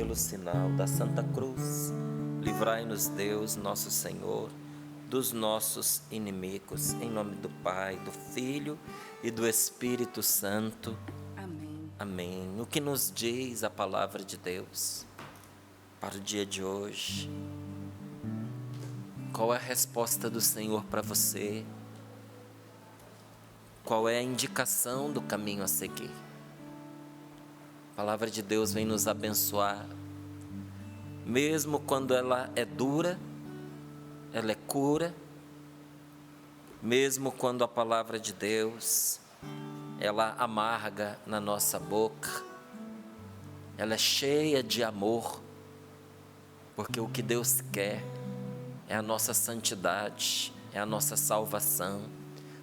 pelo sinal da Santa Cruz, livrai-nos Deus, nosso Senhor, dos nossos inimigos, em nome do Pai, do Filho e do Espírito Santo. Amém. Amém. O que nos diz a palavra de Deus para o dia de hoje? Qual é a resposta do Senhor para você? Qual é a indicação do caminho a seguir? A palavra de Deus vem nos abençoar, mesmo quando ela é dura, ela é cura, mesmo quando a palavra de Deus, ela amarga na nossa boca, ela é cheia de amor, porque o que Deus quer é a nossa santidade, é a nossa salvação,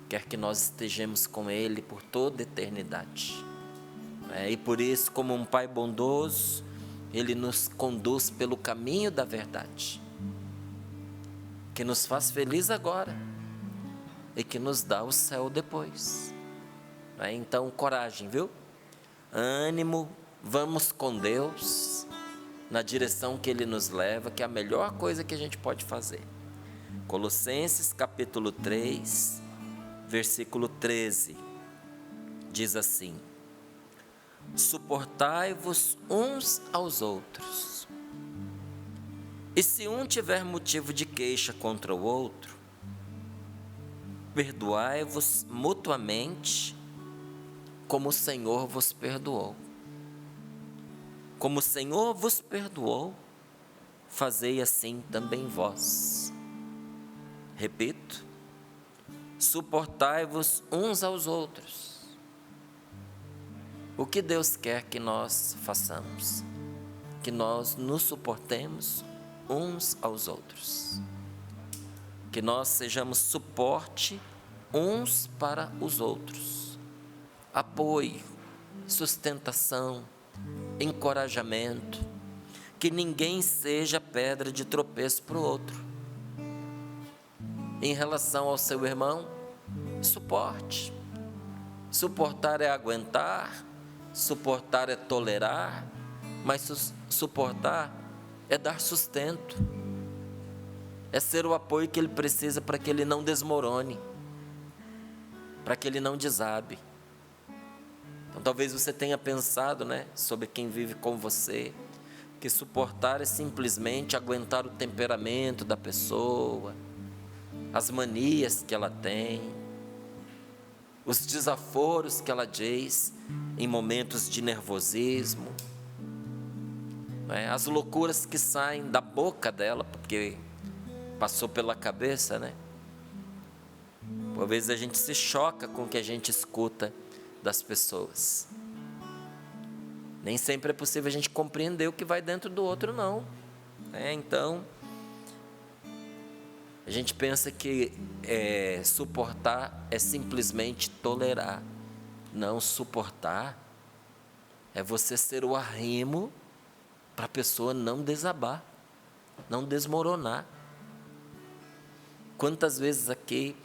quer que nós estejamos com Ele por toda a eternidade. E por isso, como um Pai bondoso, Ele nos conduz pelo caminho da verdade, que nos faz feliz agora e que nos dá o céu depois. Então, coragem, viu? Ânimo, vamos com Deus na direção que Ele nos leva, que é a melhor coisa que a gente pode fazer. Colossenses capítulo 3, versículo 13, diz assim: suportai-vos uns aos outros, e se um tiver motivo de queixa contra o outro, perdoai-vos mutuamente, como o Senhor vos perdoou. Como o Senhor vos perdoou, fazei assim também vós. Repito, suportai-vos uns aos outros. O que Deus quer que nós façamos? Que nós nos suportemos uns aos outros. Que nós sejamos suporte uns para os outros. Apoio, sustentação, encorajamento. Que ninguém seja pedra de tropeço para o outro. Em relação ao seu irmão, suporte. Suportar é aguentar, suportar é tolerar, mas suportar é dar sustento, é ser o apoio que ele precisa para que ele não desmorone, para que ele não desabe. Então talvez você tenha pensado, sobre quem vive com você, que suportar é simplesmente aguentar o temperamento da pessoa, as manias que ela tem, os desaforos que ela diz em momentos de nervosismo, as loucuras que saem da boca dela, porque passou pela cabeça, Por vezes a gente se choca com o que a gente escuta das pessoas. Nem sempre é possível a gente compreender o que vai dentro do outro, não. Então, a gente pensa que suportar é simplesmente tolerar. Não, suportar é você ser o arrimo para a pessoa não desabar, não desmoronar. Quantas vezes aqui,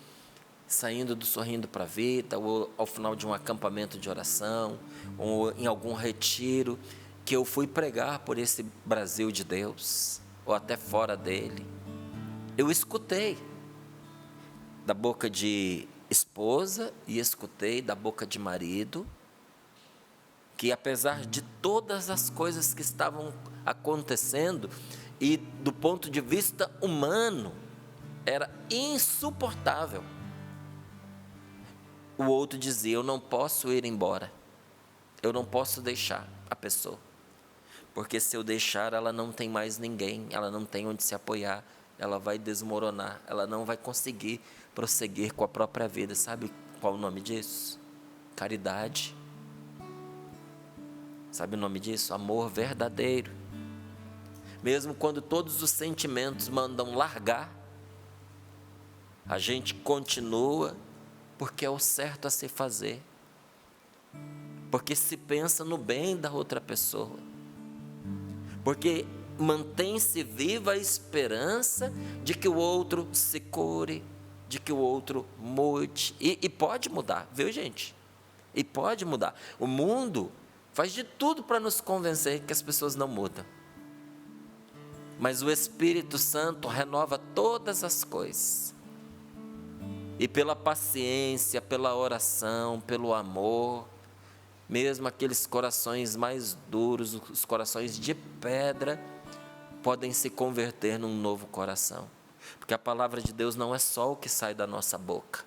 saindo do Sorrindo para a Vida, ou ao final de um acampamento de oração, ou em algum retiro, que eu fui pregar por esse Brasil de Deus, ou até fora dele, eu escutei da boca de esposa e escutei da boca de marido, que apesar de todas as coisas que estavam acontecendo, e do ponto de vista humano, era insuportável, o outro dizia: eu não posso ir embora, eu não posso deixar a pessoa, porque se eu deixar, ela não tem mais ninguém, ela não tem onde se apoiar, ela vai desmoronar, ela não vai conseguir prosseguir com a própria vida. Sabe qual é o nome disso? Caridade. Sabe o nome disso? Amor verdadeiro. Mesmo quando todos os sentimentos mandam largar, a gente continua, porque é o certo a se fazer, porque se pensa no bem da outra pessoa, porque mantém-se viva a esperança de que o outro se cure, de que o outro mude, e pode mudar, viu, gente? E pode mudar. O mundo faz de tudo para nos convencer que as pessoas não mudam. mas o Espírito Santo renova todas as coisas. E pela paciência, pela oração, pelo amor, mesmo aqueles corações mais duros, os corações de pedra, podem se converter num novo coração. Porque a palavra de Deus não é só o que sai da nossa boca.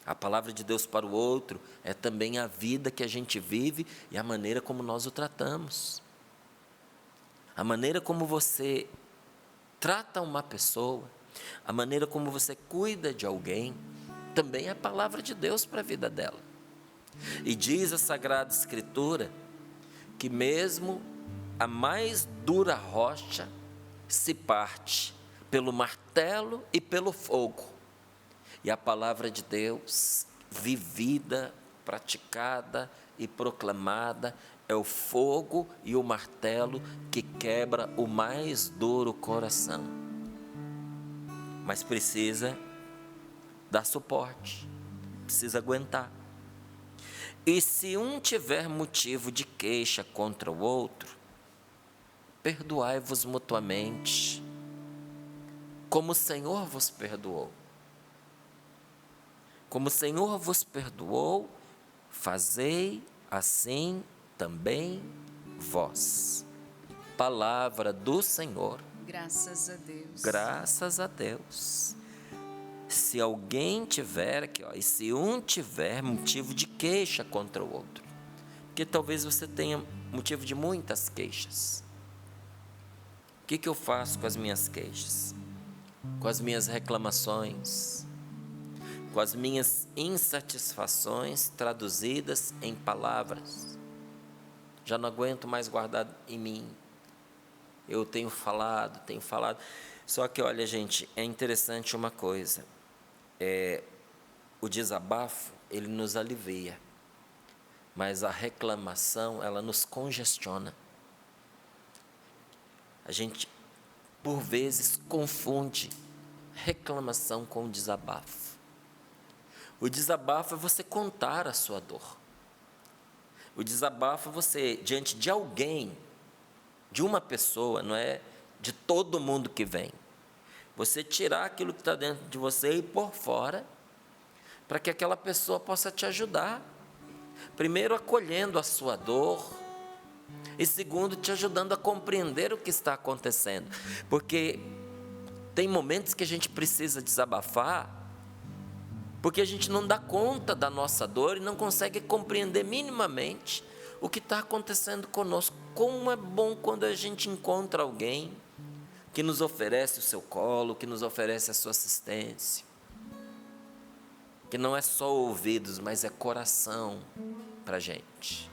A palavra de Deus para o outro é também a vida que a gente vive e a maneira como nós o tratamos. A maneira como você trata uma pessoa, a maneira como você cuida de alguém, também é a palavra de Deus para a vida dela. E diz a Sagrada Escritura que mesmo a mais dura rocha se parte pelo martelo e pelo fogo. E a palavra de Deus, vivida, praticada e proclamada, é o fogo e o martelo que quebra o mais duro coração. Mas precisa dar suporte, precisa aguentar. E se um tiver motivo de queixa contra o outro, perdoai-vos mutuamente, como o Senhor vos perdoou. Como o Senhor vos perdoou, fazei assim também vós. Palavra do Senhor. Graças a Deus. Graças a Deus. Se alguém tiver aqui, e se um tiver motivo de queixa contra o outro, porque talvez você tenha motivo de muitas queixas. O que eu faço com as minhas queixas? Com as minhas reclamações? Com as minhas insatisfações traduzidas em palavras? Já não aguento mais guardar em mim. Eu tenho falado. Só que, olha, gente, é interessante uma coisa. O desabafo, ele nos alivia. Mas a reclamação, ela nos congestiona. A gente, por vezes, confunde reclamação com desabafo. O desabafo é você contar a sua dor. O desabafo é você, diante de alguém, de uma pessoa, não é de todo mundo que vem. Você tirar aquilo que está dentro de você e pôr fora, para que aquela pessoa possa te ajudar. Primeiro, acolhendo a sua dor, e segundo, te ajudando a compreender o que está acontecendo. Porque tem momentos que a gente precisa desabafar, porque a gente não dá conta da nossa dor e não consegue compreender minimamente o que está acontecendo conosco. Como é bom quando a gente encontra alguém que nos oferece o seu colo, que nos oferece a sua assistência, que não é só ouvidos, mas é coração para a gente.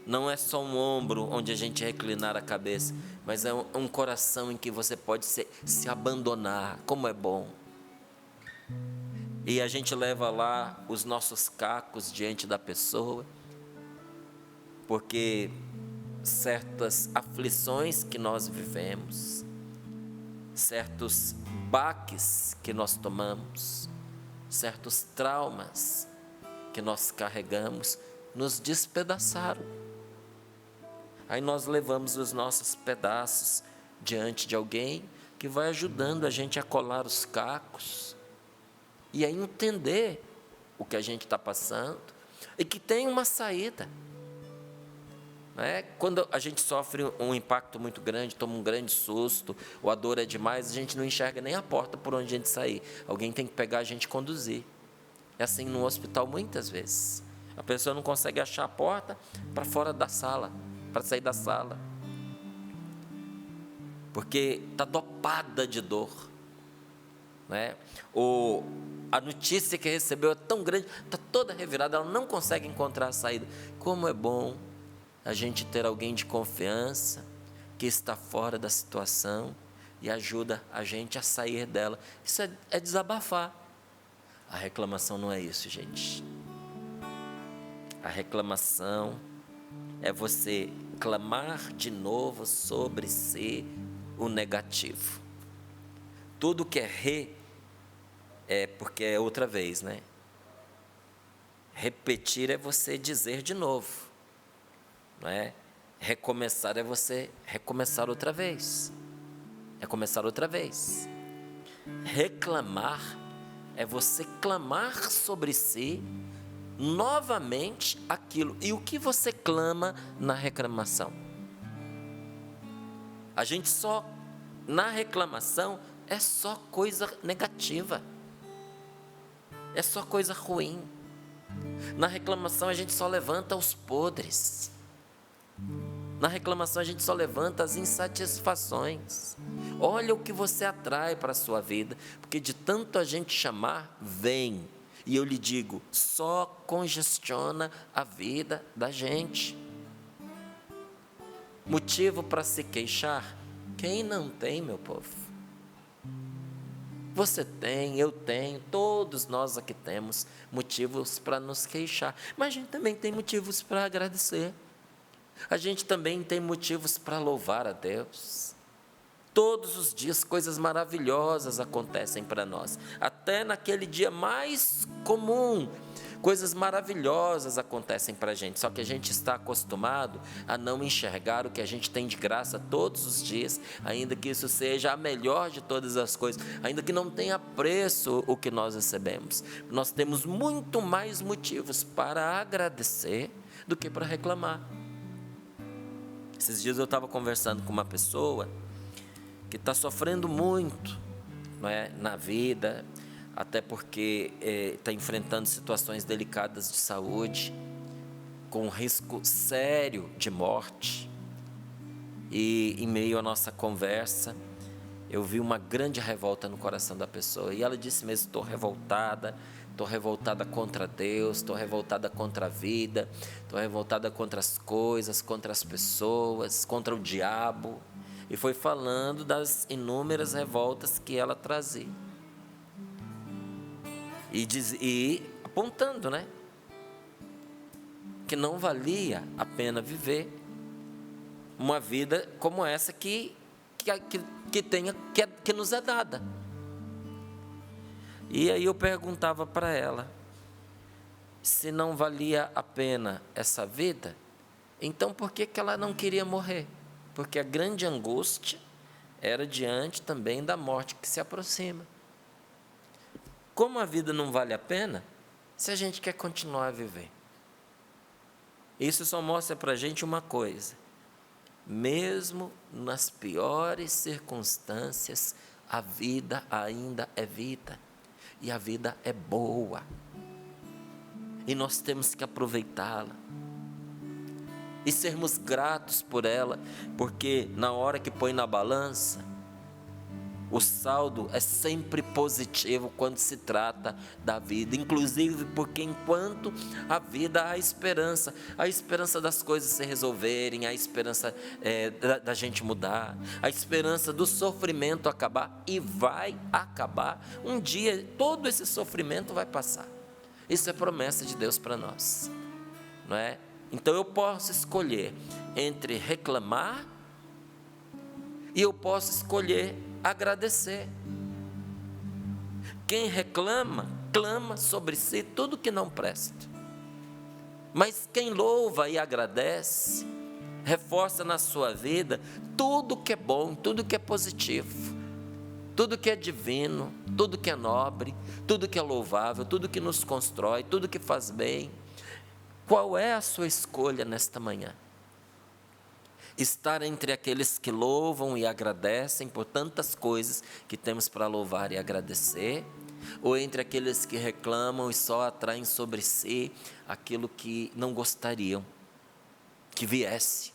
Não é só um ombro onde a gente reclinar a cabeça, mas é um coração em que você pode se abandonar. Como é bom. E a gente leva lá os nossos cacos diante da pessoa, porque certas aflições que nós vivemos, certos baques que nós tomamos, certos traumas que nós carregamos, nos despedaçaram. Aí nós levamos os nossos pedaços diante de alguém que vai ajudando a gente a colar os cacos e a entender o que a gente está passando e que tem uma saída. Quando a gente sofre um impacto muito grande, toma um grande susto, ou a dor é demais, a gente não enxerga nem a porta por onde a gente sair. Alguém tem que pegar a gente e conduzir. É assim no hospital muitas vezes. A pessoa não consegue achar a porta para fora da sala, para sair da sala, porque está dopada de dor. A notícia que recebeu é tão grande, está toda revirada, ela não consegue encontrar a saída. Como é bom a gente ter alguém de confiança que está fora da situação e ajuda a gente a sair dela. Isso é desabafar. A reclamação não é isso, gente. A reclamação é você clamar de novo sobre si o negativo. Tudo que é é porque é outra vez, Repetir é você dizer de novo, Recomeçar é você recomeçar outra vez. É começar outra vez. Reclamar é você clamar sobre si novamente aquilo. E o que você clama na reclamação? A gente só, na reclamação, é só coisa negativa. É só coisa ruim. Na reclamação a gente só levanta os podres. Na reclamação a gente só levanta as insatisfações. Olha o que você atrai para a sua vida, porque de tanto a gente chamar, vem. E eu lhe digo, só congestiona a vida da gente. Motivo para se queixar? Quem não tem, meu povo? Você tem, eu tenho, todos nós aqui temos motivos para nos queixar. Mas a gente também tem motivos para agradecer. A gente também tem motivos para louvar a Deus. Todos os dias coisas maravilhosas acontecem para nós. Até naquele dia mais comum, coisas maravilhosas acontecem para a gente. Só que a gente está acostumado a não enxergar o que a gente tem de graça todos os dias, ainda que isso seja a melhor de todas as coisas, ainda que não tenha preço o que nós recebemos. Nós temos muito mais motivos para agradecer do que para reclamar. Esses dias eu estava conversando com uma pessoa que está sofrendo muito, não é, na vida, até porque está enfrentando situações delicadas de saúde, com risco sério de morte. E em meio à nossa conversa, eu vi uma grande revolta no coração da pessoa. E ela disse mesmo, estou revoltada contra Deus, estou revoltada contra a vida, estou revoltada contra as coisas, contra as pessoas, contra o diabo. E foi falando das inúmeras revoltas que ela trazia. E apontando, né? Que não valia a pena viver uma vida como essa que nos é dada. E aí eu perguntava para ela, se não valia a pena essa vida, então por que ela não queria morrer? Porque a grande angústia era diante também da morte que se aproxima. Como a vida não vale a pena, se a gente quer continuar a viver? Isso só mostra para a gente uma coisa: mesmo nas piores circunstâncias, a vida ainda é vida, e a vida é boa, e nós temos que aproveitá-la, e sermos gratos por ela, porque na hora que põe na balança, o saldo é sempre positivo quando se trata da vida, inclusive porque enquanto a vida há a esperança das coisas se resolverem, a esperança da gente mudar, a esperança do sofrimento acabar, e vai acabar. Um dia todo esse sofrimento vai passar. Isso é promessa de Deus para nós, não é? Então eu posso escolher entre reclamar e eu posso escolher agradecer. Quem reclama, clama sobre si tudo que não presta. Mas quem louva e agradece, reforça na sua vida tudo que é bom, tudo que é positivo, tudo que é divino, tudo que é nobre, tudo que é louvável, tudo que nos constrói, tudo que faz bem. Qual é a sua escolha nesta manhã? Estar entre aqueles que louvam e agradecem por tantas coisas que temos para louvar e agradecer, ou entre aqueles que reclamam e só atraem sobre si aquilo que não gostariam que viesse,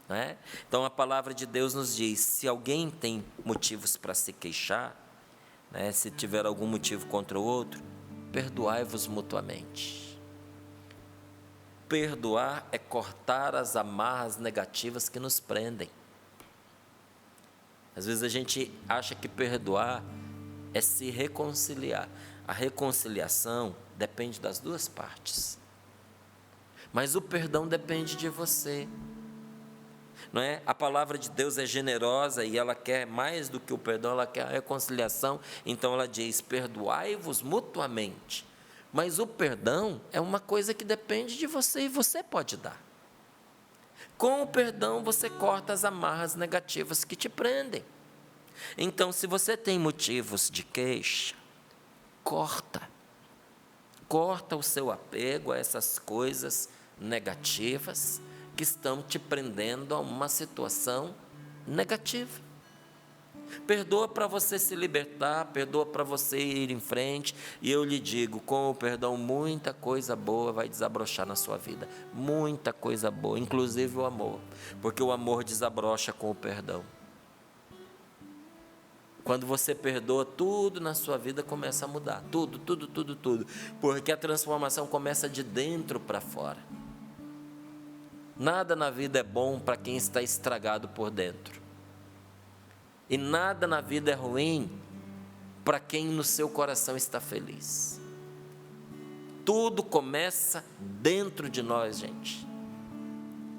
não é? Então a palavra de Deus nos diz: se alguém tem motivos para se queixar, né, se tiver algum motivo contra o outro, perdoai-vos mutuamente. Perdoar é cortar as amarras negativas que nos prendem. Às vezes a gente acha que perdoar é se reconciliar. A reconciliação depende das duas partes. Mas o perdão depende de você. Não é? A palavra de Deus é generosa e ela quer mais do que o perdão, ela quer a reconciliação. Então ela diz: perdoai-vos mutuamente. Mas o perdão é uma coisa que depende de você e você pode dar. Com o perdão você corta as amarras negativas que te prendem. Então, se você tem motivos de queixa, corta o seu apego a essas coisas negativas que estão te prendendo a uma situação negativa. Perdoa para você se libertar, perdoa para você ir em frente, e eu lhe digo, com o perdão, muita coisa boa vai desabrochar na sua vida, muita coisa boa, inclusive o amor, porque o amor desabrocha com o perdão. Quando você perdoa, tudo na sua vida começa a mudar, tudo, porque a transformação começa de dentro para fora. Nada na vida é bom para quem está estragado por dentro. E nada na vida é ruim para quem no seu coração está feliz. Tudo começa dentro de nós, gente.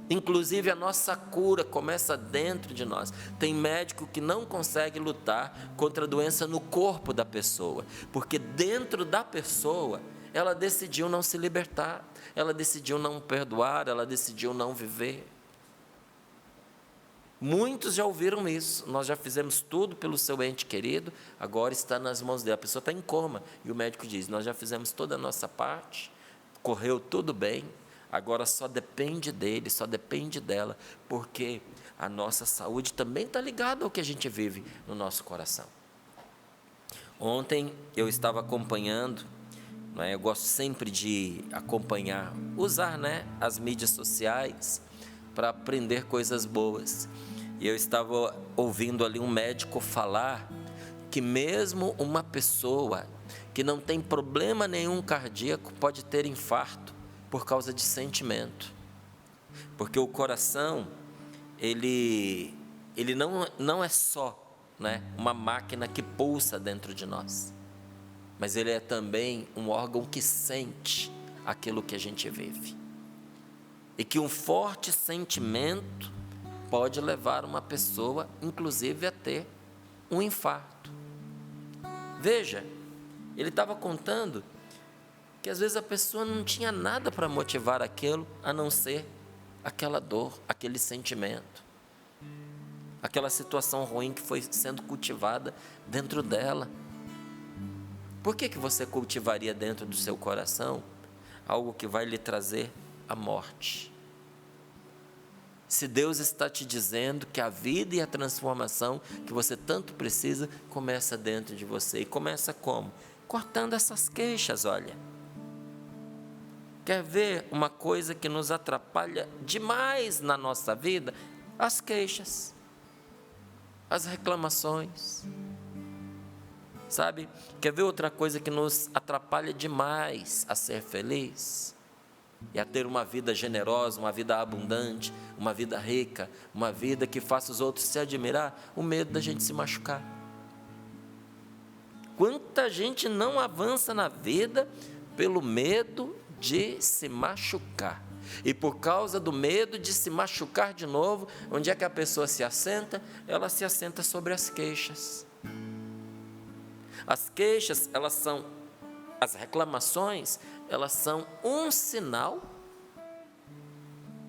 Inclusive a nossa cura começa dentro de nós. Tem médico que não consegue lutar contra a doença no corpo da pessoa, porque dentro da pessoa ela decidiu não se libertar, ela decidiu não perdoar, ela decidiu não viver. Muitos já ouviram isso, nós já fizemos tudo pelo seu ente querido, agora está nas mãos dele. A pessoa está em coma e o médico diz, nós já fizemos toda a nossa parte, correu tudo bem, agora só depende dele, só depende dela, porque a nossa saúde também está ligada ao que a gente vive no nosso coração. Ontem eu estava acompanhando, eu gosto sempre de acompanhar, usar as mídias sociais para aprender coisas boas. E eu estava ouvindo ali um médico falar que mesmo uma pessoa que não tem problema nenhum cardíaco pode ter infarto por causa de sentimento. Porque o coração, ele não é só uma máquina que pulsa dentro de nós, mas ele é também um órgão que sente aquilo que a gente vive. E que um forte sentimento pode levar uma pessoa, inclusive, a ter um infarto. Veja, ele estava contando que às vezes a pessoa não tinha nada para motivar aquilo, a não ser aquela dor, aquele sentimento, aquela situação ruim que foi sendo cultivada dentro dela. Por que você cultivaria dentro do seu coração algo que vai lhe trazer a morte? Se Deus está te dizendo que a vida e a transformação que você tanto precisa começa dentro de você. E começa como? Cortando essas queixas, olha. Quer ver uma coisa que nos atrapalha demais na nossa vida? As queixas, as reclamações. Sabe? Quer ver outra coisa que nos atrapalha demais a ser feliz? E a ter uma vida generosa, uma vida abundante, uma vida rica, uma vida que faça os outros se admirar? O medo da gente se machucar. Quanta gente não avança na vida pelo medo de se machucar. E por causa do medo de se machucar de novo, onde é que a pessoa se assenta? Ela se assenta sobre as queixas. As queixas, as reclamações, elas são um sinal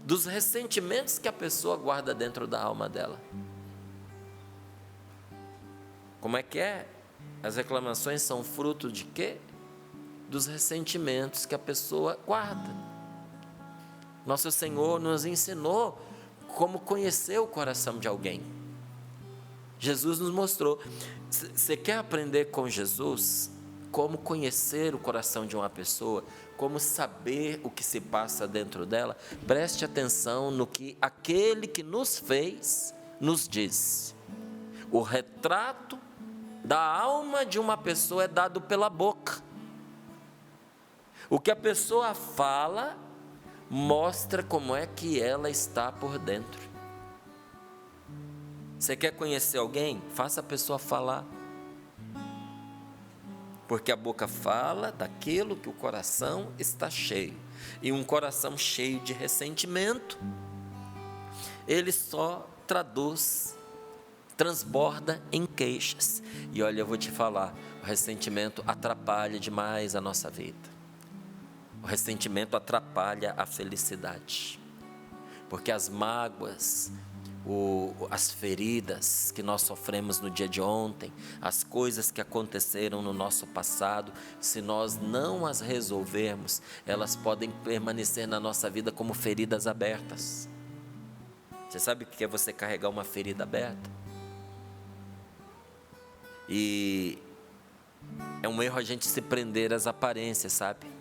dos ressentimentos que a pessoa guarda dentro da alma dela. Como é que é? As reclamações são fruto de quê? Dos ressentimentos que a pessoa guarda. Nosso Senhor nos ensinou como conhecer o coração de alguém. Jesus nos mostrou. Você quer aprender com Jesus como conhecer o coração de uma pessoa, como saber o que se passa dentro dela? Preste atenção no que aquele que nos fez nos diz. O retrato da alma de uma pessoa é dado pela boca. O que a pessoa fala mostra como é que ela está por dentro. Você quer conhecer alguém? Faça a pessoa falar. Porque a boca fala daquilo que o coração está cheio. E um coração cheio de ressentimento, ele só transborda em queixas. E olha, eu vou te falar, o ressentimento atrapalha demais a nossa vida. O ressentimento atrapalha a felicidade. porque as mágoas, as feridas que nós sofremos no dia de ontem, as coisas que aconteceram no nosso passado, se nós não as resolvermos, elas podem permanecer na nossa vida como feridas abertas. Você sabe o que é você carregar uma ferida aberta? E é um erro a gente se prender às aparências, sabe?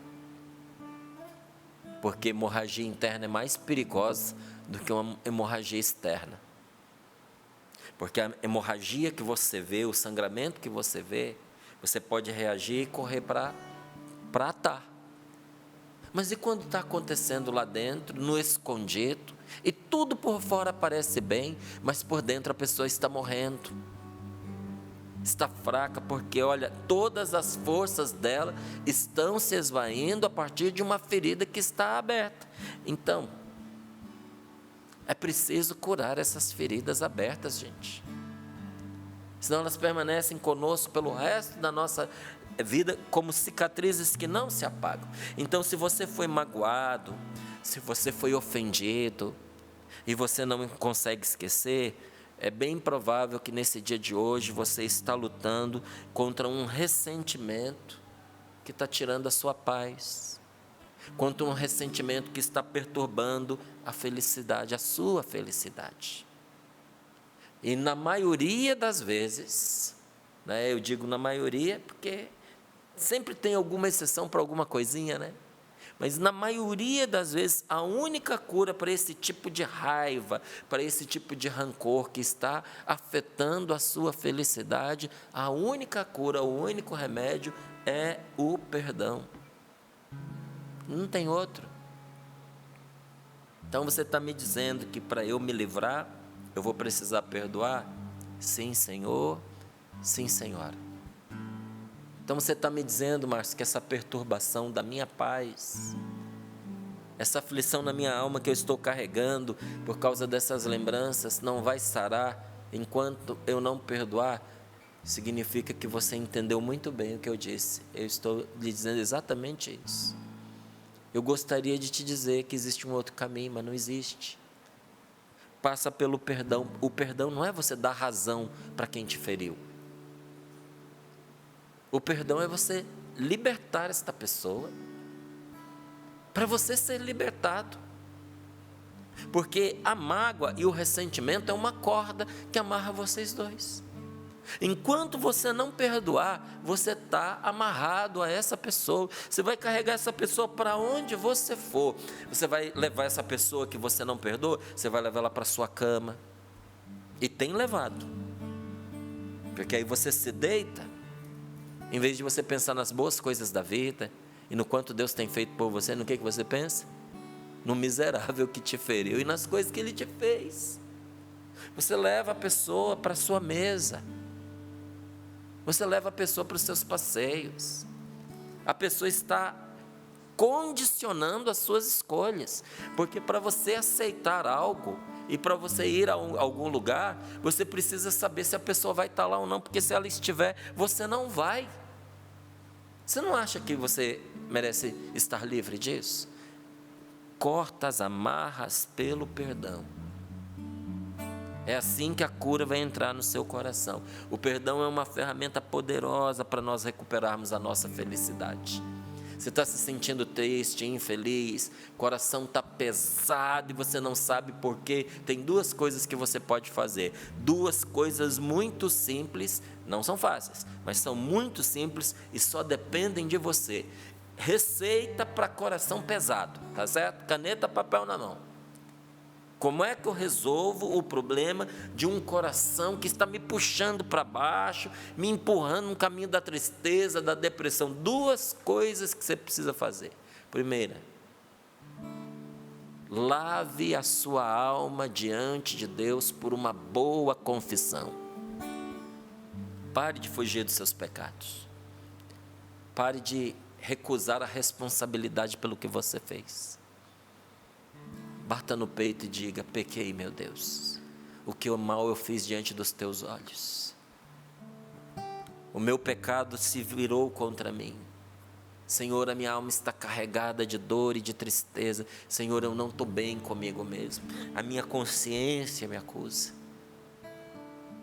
Porque hemorragia interna é mais perigosa do que uma hemorragia externa. Porque a hemorragia que você vê, o sangramento que você vê, você pode reagir e correr para atar. Mas e quando está acontecendo lá dentro, no escondido, e tudo por fora parece bem, mas por dentro a pessoa está morrendo, está fraca, porque olha, todas as forças dela estão se esvaindo a partir de uma ferida que está aberta. Então, é preciso curar essas feridas abertas, gente. Senão elas permanecem conosco pelo resto da nossa vida como cicatrizes que não se apagam. Então, se você foi magoado, se você foi ofendido e você não consegue esquecer, é bem provável que nesse dia de hoje você está lutando contra um ressentimento que está tirando a sua paz, contra um ressentimento que está perturbando a felicidade, a sua felicidade. E na maioria das vezes, né, eu digo na maioria porque sempre tem alguma exceção para alguma coisinha, né? Mas na maioria das vezes, a única cura para esse tipo de raiva, para esse tipo de rancor que está afetando a sua felicidade, a única cura, o único remédio é o perdão. Não tem outro. Então você está me dizendo que para eu me livrar, eu vou precisar perdoar? Sim, Senhor. Sim, Senhora. Então você está me dizendo, Márcio, que essa perturbação da minha paz, essa aflição na minha alma que eu estou carregando por causa dessas lembranças, não vai sarar enquanto eu não perdoar? Significa que você entendeu muito bem o que eu disse. Eu estou lhe dizendo exatamente isso. Eu gostaria de te dizer que existe um outro caminho, mas não existe. Passa pelo perdão. O perdão não é você dar razão para quem te feriu. O perdão é você libertar esta pessoa, para você ser libertado. Porque a mágoa e o ressentimento é uma corda que amarra vocês dois. Enquanto você não perdoar, você está amarrado a essa pessoa. Você vai carregar essa pessoa para onde você for. Você vai levar essa pessoa que você não perdoa, você vai levar ela para a sua cama. E tem levado. Porque aí você se deita, em vez de você pensar nas boas coisas da vida e no quanto Deus tem feito por você, no que você pensa? No miserável que te feriu e nas coisas que Ele te fez. Você leva a pessoa para a sua mesa. Você leva a pessoa para os seus passeios. A pessoa está condicionando as suas escolhas. Porque para você aceitar algo e para você ir a algum lugar, você precisa saber se a pessoa vai estar lá ou não. Porque se ela estiver, você não vai. Você não acha que você merece estar livre disso? Corta as amarras pelo perdão. É assim que a cura vai entrar no seu coração. O perdão é uma ferramenta poderosa para nós recuperarmos a nossa felicidade. Você está se sentindo triste, infeliz, o coração está pesado e você não sabe por quê. Tem duas coisas que você pode fazer. Duas coisas muito simples, não são fáceis, mas são muito simples e só dependem de você. Receita para coração pesado, tá certo? Caneta, papel na mão. Como é que eu resolvo o problema de um coração que está me puxando para baixo, me empurrando no caminho da tristeza, da depressão? Duas coisas que você precisa fazer. Primeira, lave a sua alma diante de Deus por uma boa confissão. Pare de fugir dos seus pecados. Pare de recusar a responsabilidade pelo que você fez. Bata no peito e diga: pequei, meu Deus. O que mal eu fiz diante dos teus olhos. O meu pecado se virou contra mim. Senhor, a minha alma está carregada de dor e de tristeza. Senhor, eu não estou bem comigo mesmo. A minha consciência me acusa.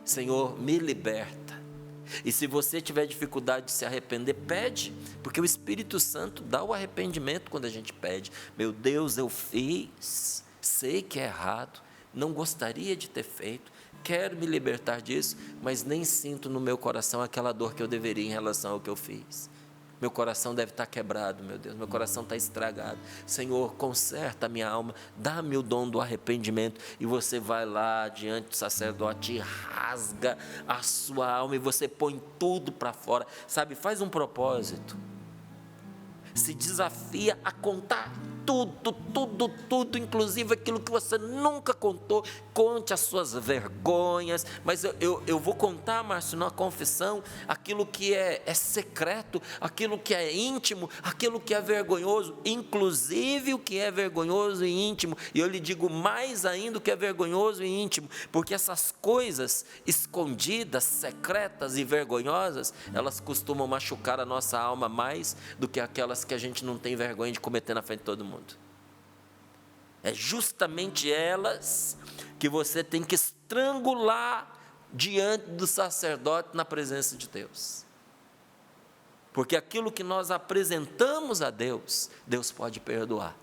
Senhor, me liberta. E se você tiver dificuldade de se arrepender, pede, porque o Espírito Santo dá o arrependimento quando a gente pede. Meu Deus, eu fiz, sei que é errado, não gostaria de ter feito, quero me libertar disso, mas nem sinto no meu coração aquela dor que eu deveria em relação ao que eu fiz. Meu coração deve estar quebrado, meu Deus, meu coração está estragado. Senhor, conserta a minha alma, dá-me o dom do arrependimento. E você vai lá diante do sacerdote e rasga a sua alma e você põe tudo para fora. Sabe, faz um propósito. Se desafia a contar tudo, inclusive aquilo que você nunca contou. Conte as suas vergonhas, mas eu vou contar, Márcio, na confissão, aquilo que é secreto, aquilo que é íntimo, aquilo que é vergonhoso, inclusive o que é vergonhoso e íntimo. E eu lhe digo mais ainda o que é vergonhoso e íntimo, porque essas coisas escondidas, secretas e vergonhosas, elas costumam machucar a nossa alma mais do que aquelas que a gente não tem vergonha de cometer na frente de todo mundo. É justamente elas que você tem que estrangular diante do sacerdote na presença de Deus. Porque aquilo que nós apresentamos a Deus, Deus pode perdoar.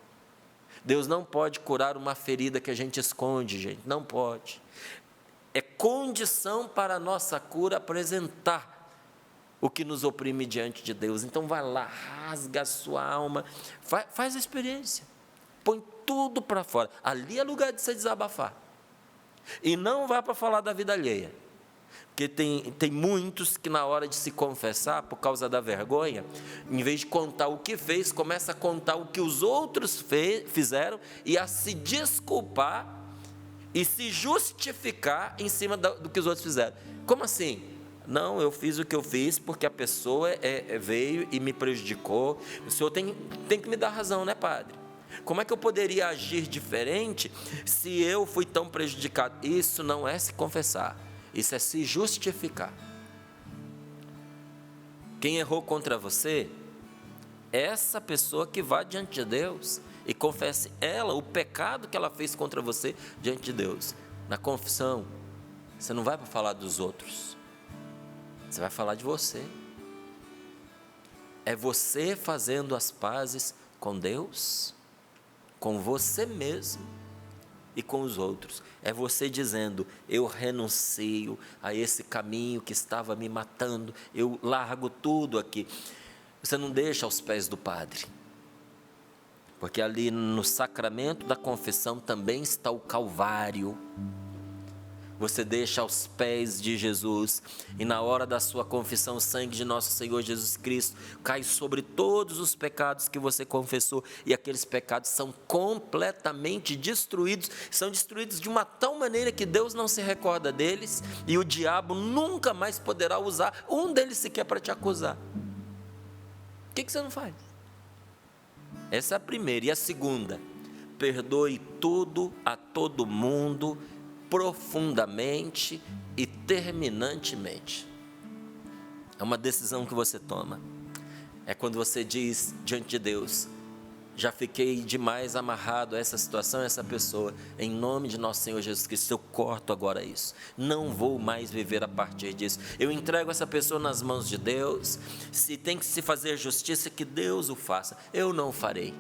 Deus não pode curar uma ferida que a gente esconde, gente, não pode. É condição para a nossa cura apresentar o que nos oprime diante de Deus. Então vai lá, rasga a sua alma, faz a experiência, põe tudo para fora. Ali é lugar de você desabafar. E não vá para falar da vida alheia. Porque tem muitos que na hora de se confessar, por causa da vergonha, em vez de contar o que fez, começa a contar o que os outros fizeram e a se desculpar e se justificar em cima do que os outros fizeram. Como assim? Não, eu fiz o que eu fiz porque a pessoa veio e me prejudicou. O senhor tem que me dar razão, né, padre? Como é que eu poderia agir diferente se eu fui tão prejudicado? Isso não é se confessar, isso é se justificar. Quem errou contra você, é essa pessoa que vá diante de Deus e confesse ela, o pecado que ela fez contra você diante de Deus. Na confissão, você não vai para falar dos outros, você vai falar de você. É você fazendo as pazes com Deus, com você mesmo e com os outros. É você dizendo: eu renuncio a esse caminho que estava me matando, eu largo tudo aqui. Você não deixa aos pés do padre, porque ali no sacramento da confissão também está o Calvário. Você deixa aos pés de Jesus, e na hora da sua confissão, o sangue de nosso Senhor Jesus Cristo cai sobre todos os pecados que você confessou, e aqueles pecados são completamente destruídos, são destruídos de uma tal maneira que Deus não se recorda deles, e o diabo nunca mais poderá usar um deles sequer para te acusar. O que você não faz? Essa é a primeira. E a segunda: perdoe tudo a todo mundo, profundamente e terminantemente. É uma decisão que você toma. É quando você diz diante de Deus: já fiquei demais amarrado a essa situação, a essa pessoa. Em nome de nosso Senhor Jesus Cristo, eu corto agora isso. Não vou mais viver a partir disso. Eu entrego essa pessoa nas mãos de Deus. Se tem que se fazer justiça, que Deus o faça. Eu não farei.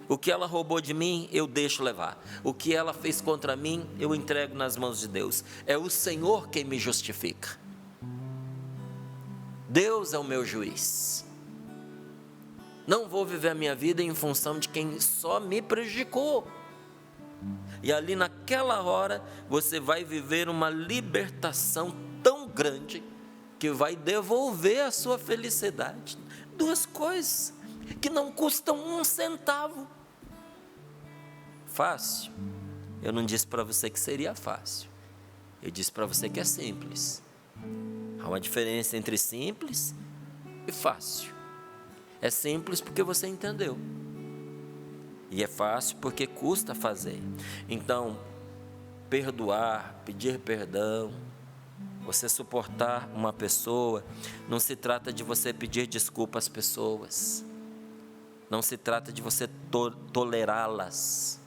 O que ela roubou de mim, eu deixo levar. O que ela fez contra mim, eu entrego nas mãos de Deus. É o Senhor quem me justifica. Deus é o meu juiz. Não vou viver a minha vida em função de quem só me prejudicou. E ali naquela hora, você vai viver uma libertação tão grande, que vai devolver a sua felicidade. Duas coisas que não custam um centavo. Fácil? Eu não disse para você que seria fácil. Eu disse para você que é simples. Há uma diferença entre simples e fácil. É simples porque você entendeu. E é fácil porque custa fazer. Então, perdoar, pedir perdão, Você suportar uma pessoa, não se trata de você pedir desculpa às pessoas. Não se trata de você tolerá-las,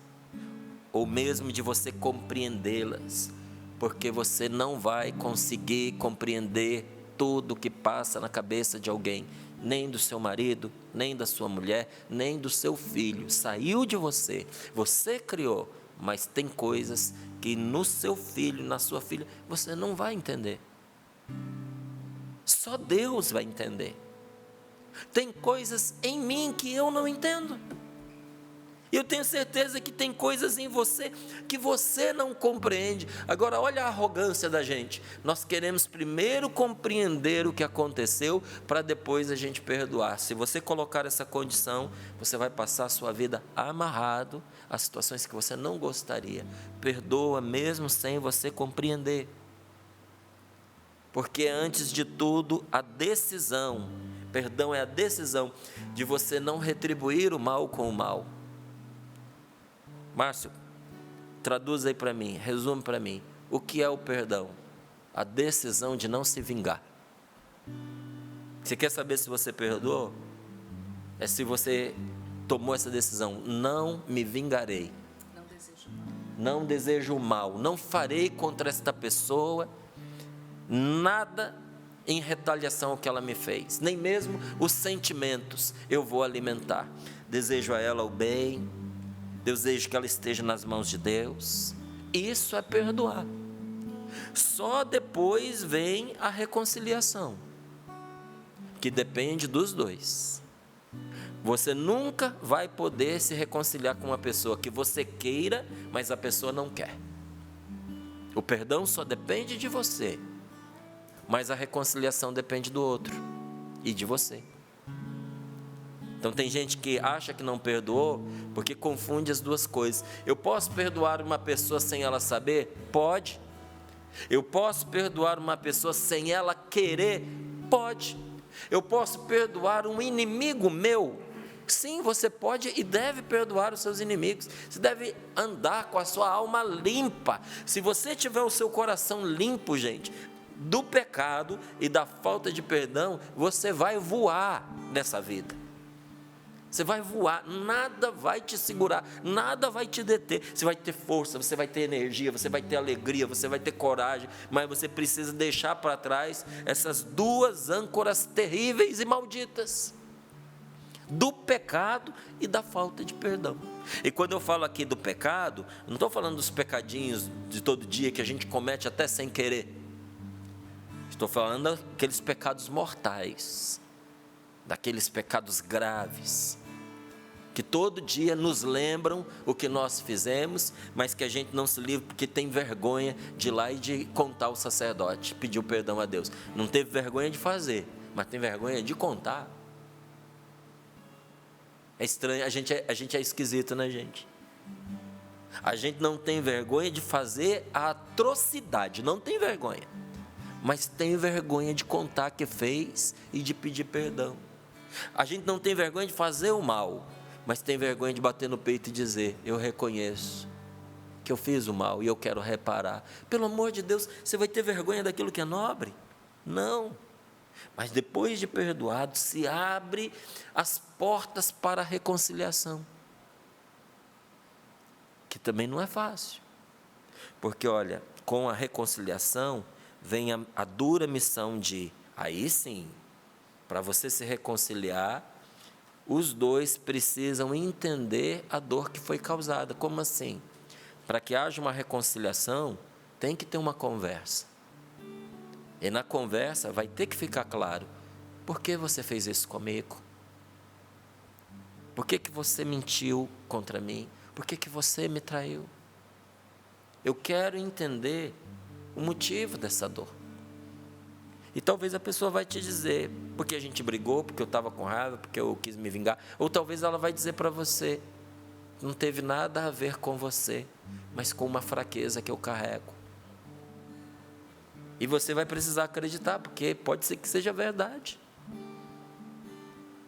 ou mesmo de você compreendê-las, porque você não vai conseguir compreender tudo o que passa na cabeça de alguém, nem do seu marido, nem da sua mulher, nem do seu filho. Saiu de você, você criou, mas tem coisas que no seu filho, na sua filha, você não vai entender. Só Deus vai entender. Tem coisas em mim que eu não entendo. Eu tenho certeza que tem coisas em você que você não compreende. Agora, olha a arrogância da gente. Nós queremos primeiro compreender o que aconteceu, para depois a gente perdoar. Se você colocar essa condição, você vai passar a sua vida amarrado a situações que você não gostaria. Perdoa mesmo sem você compreender. Porque antes de tudo, perdão é a decisão de você não retribuir o mal com o mal. Márcio, traduz aí para mim, resume para mim, o que é o perdão? A decisão de não se vingar. Você quer saber se você perdoou? É se você tomou essa decisão, não me vingarei. Não desejo o mal, não farei contra esta pessoa nada em retaliação ao que ela me fez, nem mesmo os sentimentos eu vou alimentar. Desejo a ela o bem, desejo que ela esteja nas mãos de Deus. Isso é perdoar. Só depois vem a reconciliação, que depende dos dois. Você nunca vai poder se reconciliar com uma pessoa que você queira, mas a pessoa não quer. O perdão só depende de você, mas a reconciliação depende do outro e de você. Então tem gente que acha que não perdoou porque confunde as duas coisas. Eu posso perdoar uma pessoa sem ela saber? Pode. Eu posso perdoar uma pessoa sem ela querer? Pode. Eu posso perdoar um inimigo meu? Sim, você pode e deve perdoar os seus inimigos. Você deve andar com a sua alma limpa. Se você tiver o seu coração limpo, gente, do pecado e da falta de perdão, você vai voar nessa vida. Você vai voar, nada vai te segurar, nada vai te deter. Você vai ter força, você vai ter energia, você vai ter alegria, você vai ter coragem, mas você precisa deixar para trás essas duas âncoras terríveis e malditas, do pecado e da falta de perdão. E quando eu falo aqui do pecado, não estou falando dos pecadinhos de todo dia que a gente comete até sem querer. Estou falando daqueles pecados mortais, daqueles pecados graves, que todo dia nos lembram o que nós fizemos, mas que a gente não se livra porque tem vergonha de ir lá e de contar ao sacerdote, pedir o perdão a Deus. Não teve vergonha de fazer, mas tem vergonha de contar. É estranho, a gente é esquisito, né, gente? A gente não tem vergonha de fazer a atrocidade, não tem vergonha, mas tem vergonha de contar que fez e de pedir perdão. A gente não tem vergonha de fazer o mal, mas tem vergonha de bater no peito e dizer: eu reconheço que eu fiz o mal e eu quero reparar. Pelo amor de Deus, você vai ter vergonha daquilo que é nobre? Não. Mas depois de perdoado, se abre as portas para a reconciliação, que também não é fácil, porque olha, com a reconciliação vem a dura missão de, aí sim, para você se reconciliar, os dois precisam entender a dor que foi causada. Como assim? Para que haja uma reconciliação, tem que ter uma conversa. E na conversa vai ter que ficar claro: por que você fez isso comigo? Por que você mentiu contra mim? Por que você me traiu? Eu quero entender o motivo dessa dor. E talvez a pessoa vai te dizer: porque a gente brigou, porque eu estava com raiva, porque eu quis me vingar. Ou talvez ela vai dizer para você: não teve nada a ver com você, mas com uma fraqueza que eu carrego. E você vai precisar acreditar, porque pode ser que seja verdade.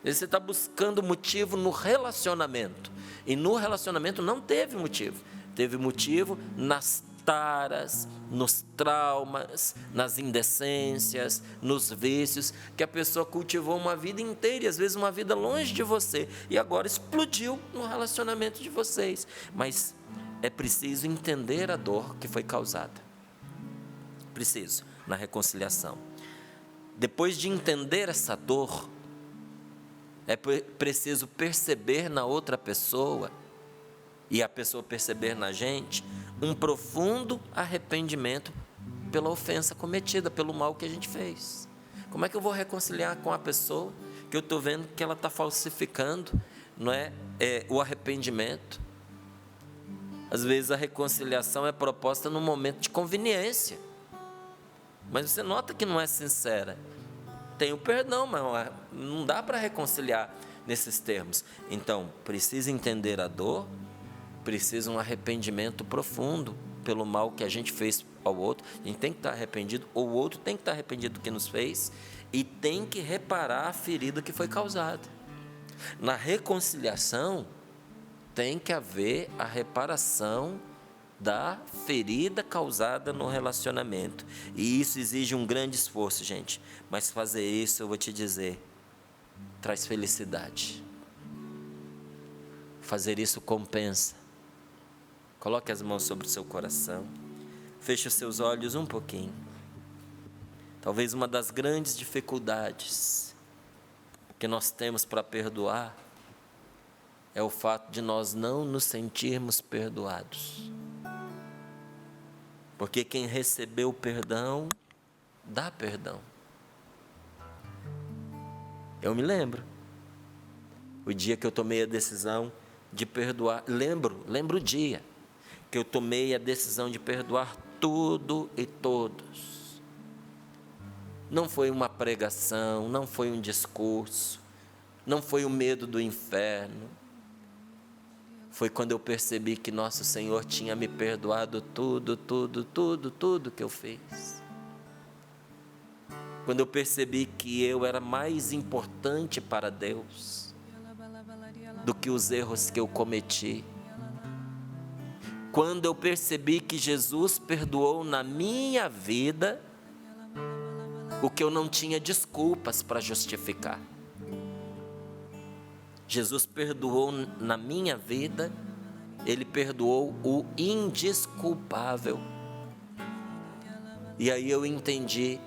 Você está buscando motivo no relacionamento, e no relacionamento não teve motivo. Teve motivo nas taras, nos traumas, nas indecências, nos vícios, que a pessoa cultivou uma vida inteira, e às vezes uma vida longe de você, e agora explodiu no relacionamento de vocês. Mas é preciso entender a dor que foi causada. Preciso, na reconciliação. Depois de entender essa dor, é preciso perceber na outra pessoa, e a pessoa perceber na gente, um profundo arrependimento pela ofensa cometida, pelo mal que a gente fez. Como é que eu vou reconciliar com a pessoa que eu estou vendo que ela está falsificando, não é, o arrependimento? Às vezes a reconciliação é proposta num momento de conveniência, mas você nota que não é sincera. Tem o perdão, mas não dá para reconciliar nesses termos. Então, precisa entender a dor, precisa um arrependimento profundo pelo mal que a gente fez ao outro. A gente tem que estar arrependido, ou o outro tem que estar arrependido do que nos fez, e tem que reparar a ferida que foi causada. Na reconciliação, tem que haver a reparação da ferida causada no relacionamento. E isso exige um grande esforço, gente. Mas fazer isso, eu vou te dizer, traz felicidade. Fazer isso compensa. Coloque as mãos sobre o seu coração. Feche os seus olhos um pouquinho. Talvez uma das grandes dificuldades que nós temos para perdoar é o fato de nós não nos sentirmos perdoados. Porque quem recebeu o perdão, dá perdão. Eu me lembro, o dia que eu tomei a decisão de perdoar, lembro o dia que eu tomei a decisão de perdoar tudo e todos. Não foi uma pregação, não foi um discurso, não foi o medo do inferno. Foi quando eu percebi que nosso Senhor tinha me perdoado tudo que eu fiz. Quando eu percebi que eu era mais importante para Deus do que os erros que eu cometi. Quando eu percebi que Jesus perdoou na minha vida o que eu não tinha desculpas para justificar. Jesus perdoou na minha vida, Ele perdoou o indesculpável. E aí eu entendi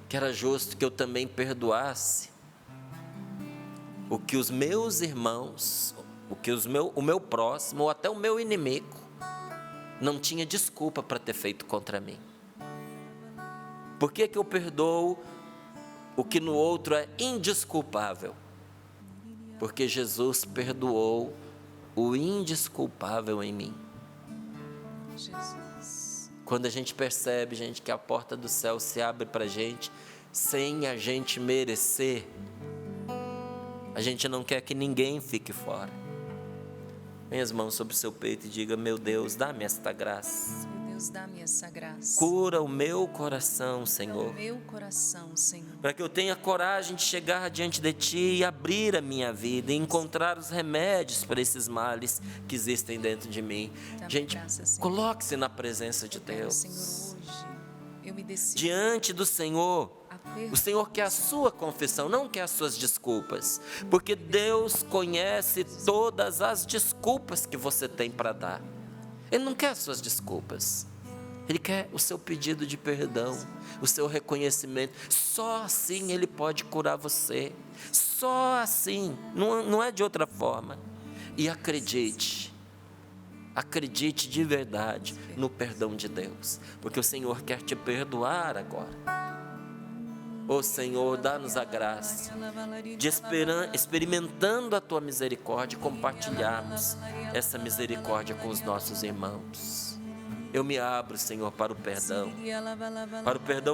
que era justo que eu também perdoasse o que os meus irmãos, o meu próximo, ou até o meu inimigo, não tinha desculpa para ter feito contra mim. Por que eu perdoo o que no outro é indesculpável? Porque Jesus perdoou o indesculpável em mim. Jesus. Quando a gente percebe, gente, que a porta do céu se abre para a gente, sem a gente merecer, a gente não quer que ninguém fique fora. Põe as mãos sobre o seu peito e diga: meu Deus, dá-me esta graça. Dá-me essa graça. Cura o meu coração, Senhor. Cura o meu coração, Senhor. Para que eu tenha coragem de chegar diante de Ti e abrir a minha vida e encontrar os remédios para esses males que existem dentro de mim. Gente, coloque-se na presença de Deus. Senhor, hoje eu me decido diante do Senhor. O Senhor quer a sua confissão, não quer as suas desculpas. Porque Deus conhece todas as desculpas que você tem para dar. Ele não quer as suas desculpas. Ele quer o seu pedido de perdão, o seu reconhecimento. Só assim Ele pode curar você. Só assim, não é de outra forma. E acredite de verdade no perdão de Deus, porque o Senhor quer te perdoar agora. Ô Senhor, dá-nos a graça de experimentando a Tua misericórdia, compartilharmos essa misericórdia com os nossos irmãos. Eu me abro, Senhor, para o perdão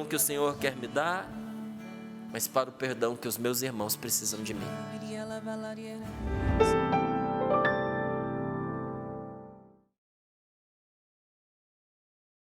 que o Senhor quer me dar, mas para o perdão que os meus irmãos precisam de mim.